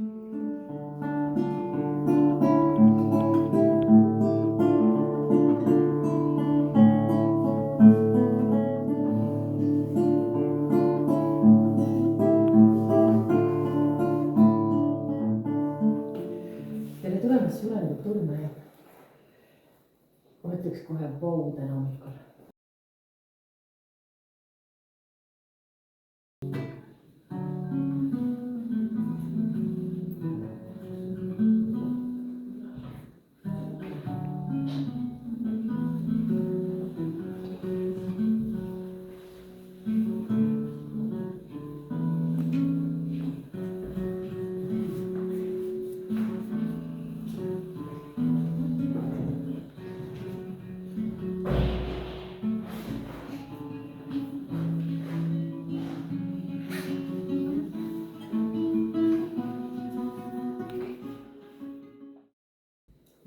Tere tulemast Sülenenud Turme. Ma ütleks kohe vau täna hommikul.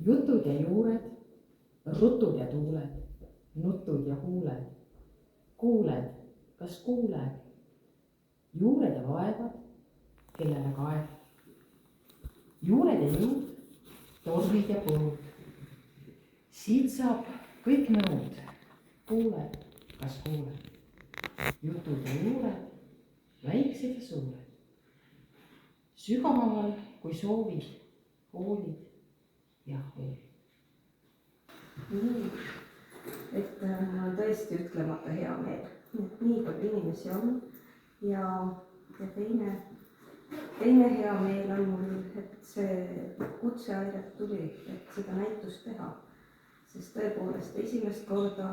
Jutud ja juured, rutud ja tuuled, nutud ja huuled. Kuuled, kas kuuled? Juured ja vaevad, kellele kaeb. Juured ja jõud, tormid ja põud. Siit saab kõik nõud. Kuuled, kas kuuled? Jutud ja juured, väiksed ja suured. Sügavamal kui soovid, hoolid. Jah, nii, et mul on tõesti ütlemata hea meel, et nii palju inimesi on ja teine hea meel on mul, et see kutse aidata tuli, et seda näitust teha, sest tõepoolest esimest korda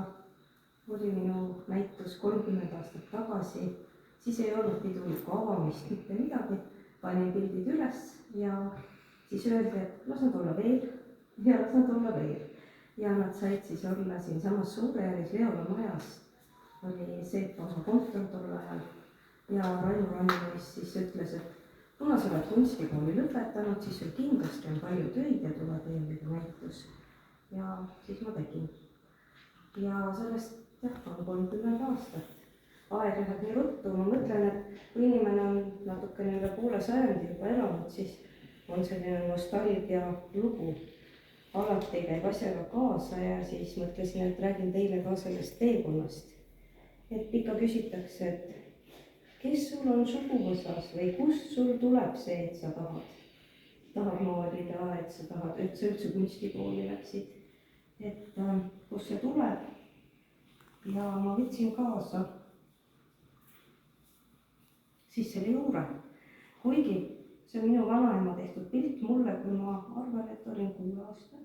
oli minu näitus 30 aastat tagasi, siis ei olnud pidulikku avamist, mitte midagi, panin pildid üles ja siis öeldi, et las nad olla veel ja las nad olla veel. Ja nad said siis olla siin samas Suureäris Leola majas, oli Seepa osa kontor tol ajal ja Rainu Rannuis siis ütles, et kuna sa oled kunstikooli lõpetanud, siis sul kindlasti on palju töid ja tuleb eelmine näitus. Ja siis ma tegin. Ja sellest on 30 aastat. Aeg läheb nii ruttu, ma mõtlen, et kui inimene on natukene üle poole sajandi juba elanud, siis on selline nostalgia lugu. Alati käib asjaga kaasa ja siis mõtlesin, et räägin teile ka sellest teekonnast. Et ikka küsitakse, et kes sul on suguvõsas või kust sul tuleb see, et sa tahad maalida, et sa tahad, et sa üldse kunstikooli läksid. Et kust see tuleb. Ja ma võtsin kaasa siis selle juure, kuigi see on minu vanaema tehtud pilt mulle, kui ma arvan, et olin 6-aastane.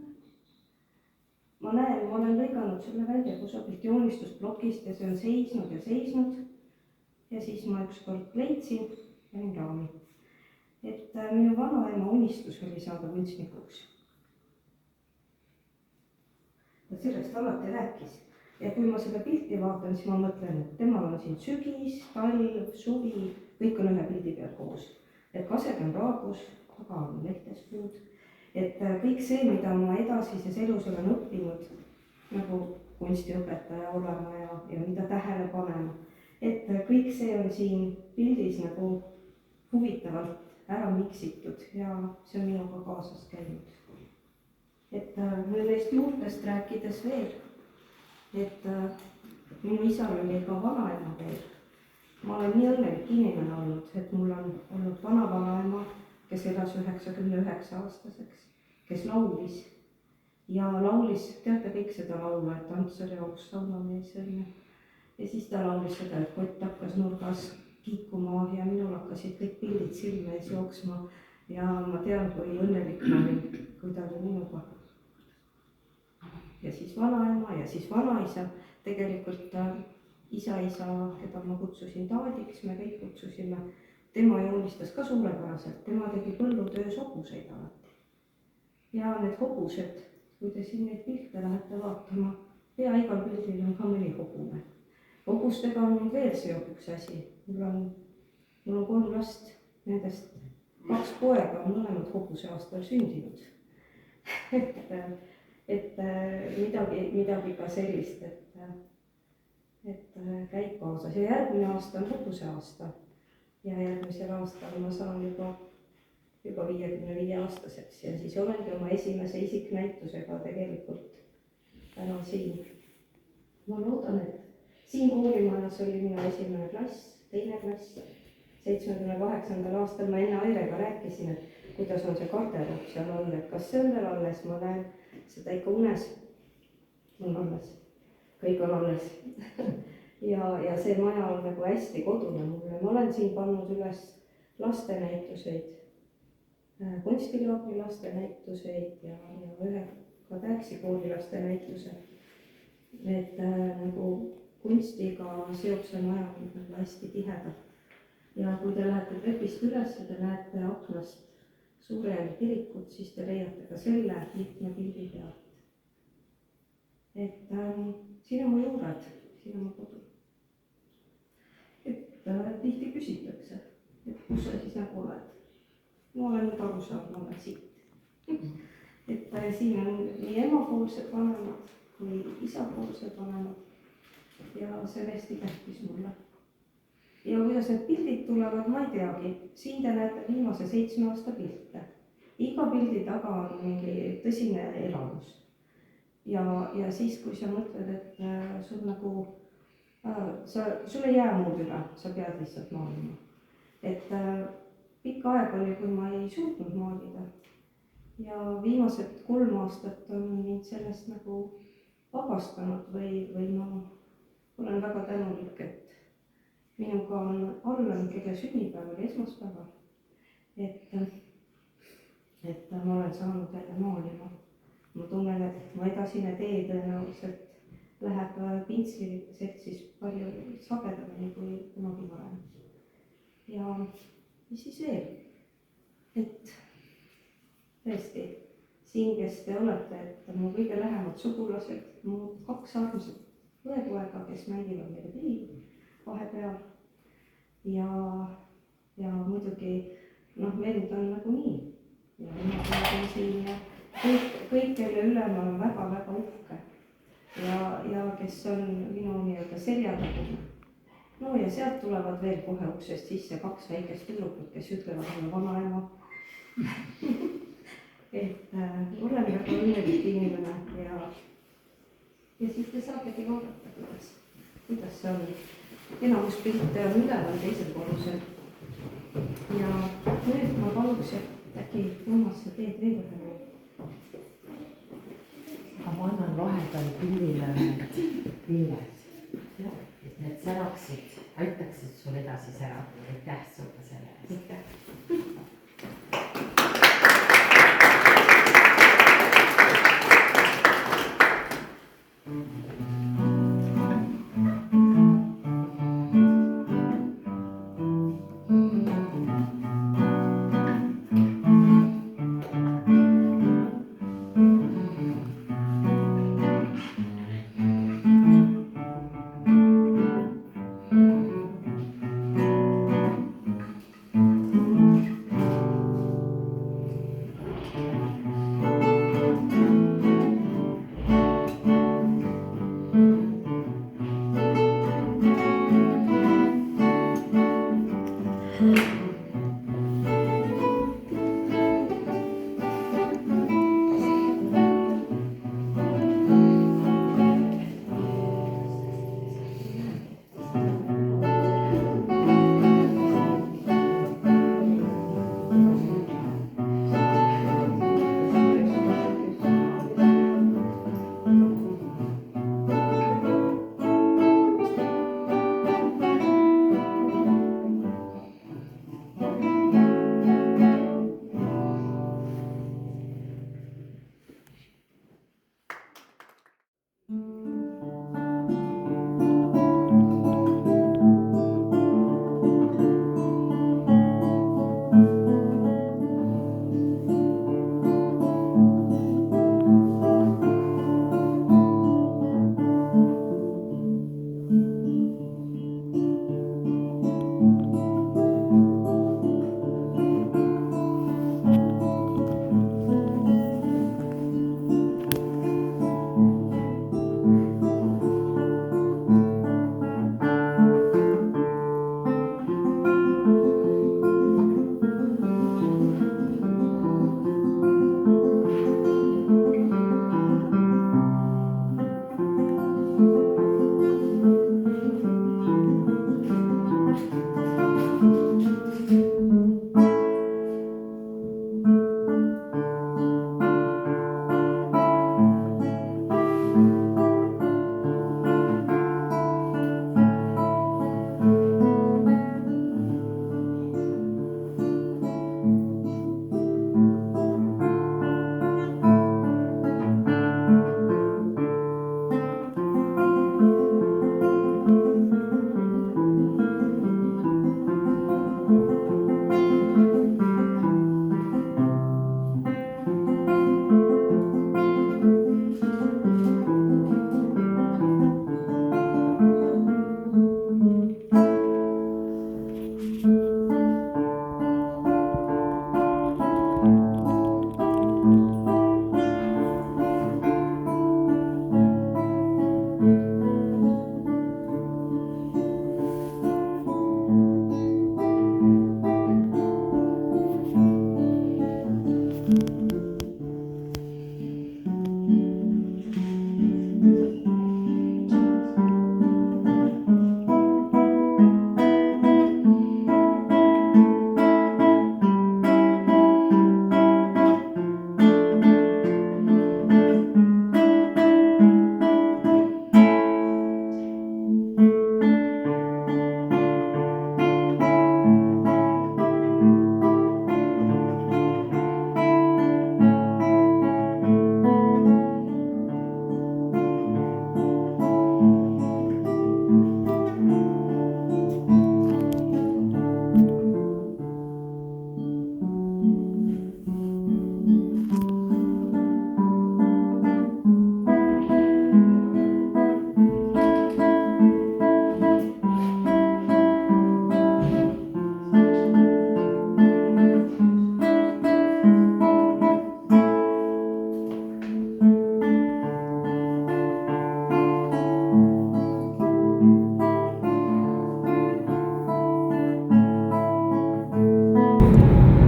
Ma näen, ma olen lõiganud selle välja kusagilt joonistusblokist ja see on seisnud ja seisnud. Ja siis ma ükskord leidsin ja panin raami. Et minu vanaema unistus oli saada kunstnikuks. Ta sellest alati rääkis. Ja kui ma seda pilti vaatan, siis ma mõtlen, et temal on siin sügis, talv, suvi, kõik on ühe pildi peal koos. Et kased on raagus, taga on lehtespuud. Et kõik see, mida ma edasises elus olen õppinud, nagu kunstiõpetaja olema ja mida tähele panema, et kõik see on siin pildis nagu huvitavalt ära miksitud ja see on minuga kaasas käinud. Et neist juurtest rääkides veel, et minu isal oli ka vanaema veel. Ma olen nii õnnelik inimene olnud, et mul on olnud vanavanaema, kes elas 99-aastaseks, kes laulis. Ja laulis, teate kõik seda laulu, et ants oli aus saunamees. Ja siis ta laulis seda, et kott hakkas nurgas kiikuma ja minul hakkasid kõik pildid silme ees jooksma. Ja ma tean, kui õnnelik ma olin, kui ta oli minuga. Ja siis vanaema ja siis vanaisa, tegelikult isa, keda ma kutsusin Taadiks, me kõik kutsusime. Tema joonistas ka suurepäraselt, tema tegi põllutöös hobuseid alati. Ja need hobused, kui te siin neid pilte lähete vaatama, pea igal pildil on ka mõni hobune. Hobustega on nüüd veel seob üks asi. Mul on 3 last, nendest 2 poega on mõlemad hobuse aastal sündinud. et midagi ka sellist, et käib kaasas ja järgmine aasta on hobuse aasta ja järgmisel aastal ma saan juba juba 55-aastaseks ja siis olengi oma esimese isiknäitusega tegelikult täna siin. Ma loodan, et siin koolimajas oli minu esimene klass, teine klass. 78. aastal ma enne Airega rääkisin, et kuidas on see garderoob seal all, et kas see on veel alles, ma näen seda ikka unes. On alles, kõik on alles. ja see maja on nagu hästi kodune mulle. Ma olen siin pannud üles lastenäituseid, kunstiloobri lastenäituseid ja ühe ka Täksi kooli lastenäituse. Et nagu kunstiga seob see maja nagu hästi tihedalt. Ja kui te lähete trepist üles ja te näete aknast Suure kirikut, siis te leiate ka selle mitme pildi pealt. Et siin on mu juured, siin on mu kodu. Et tihti küsitakse, et kus sa siis nagu oled. Ma olen nüüd aru saanud, ma olen siit. Et siin on nii emapoolsed vanemad kui isapoolsed vanemad. Ja see hästi tähtis mulle. Ja kuidas need pildid tulevad, ma ei teagi. Siin te näete viimase 7 aasta pilte. Iga pildi taga on mingi tõsine elamus. Ja siis, kui sa mõtled, et sul nagu, sul ei jää muud üle, sa pead lihtsalt maalima. Et pikka aeg oli, kui ma ei suutnud maalida. Ja viimased 3 aastat on mind sellest nagu vabastanud või ma olen väga tänulik, et minuga on Allan, kelle sünnipäev oli esmaspäeval, et ma olen saanud jälle maalima. Ma tunnen, et mu edasine tee tõenäoliselt läheb pintsliseltsis palju sagedamini kui kunagi varem. Ja mis siis veel? Et tõesti, siin, kes te olete, et mu kõige lähemad sugulased, mu 2 armsat õepoega, kes mängivad meile pilli vahepeal. Ja muidugi, vend on nagu nii. Ja mina olen siin ja kõik, kelle üle ma olen väga-väga uhke. Ja kes on minu nii-öelda seljatagu. No ja sealt tulevad veel kohe uksest sisse 2 väikest tüdrukut, kes ütlevad mulle vanaema. Et olen väga õnnelik inimene ja siis te saategi vaadata, kuidas see on. Enamus pilte on üleval teisel korrusel. Ja nüüd ma paluks, et äkki mammasse teed veel ühe. Aga ma annan vahepeal pillile need lilled. Et need säraksid, aitaksid sul edasi särada. Aitäh sulle selle eest. Aitäh.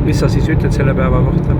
mis sa siis ütled selle päeva kohta?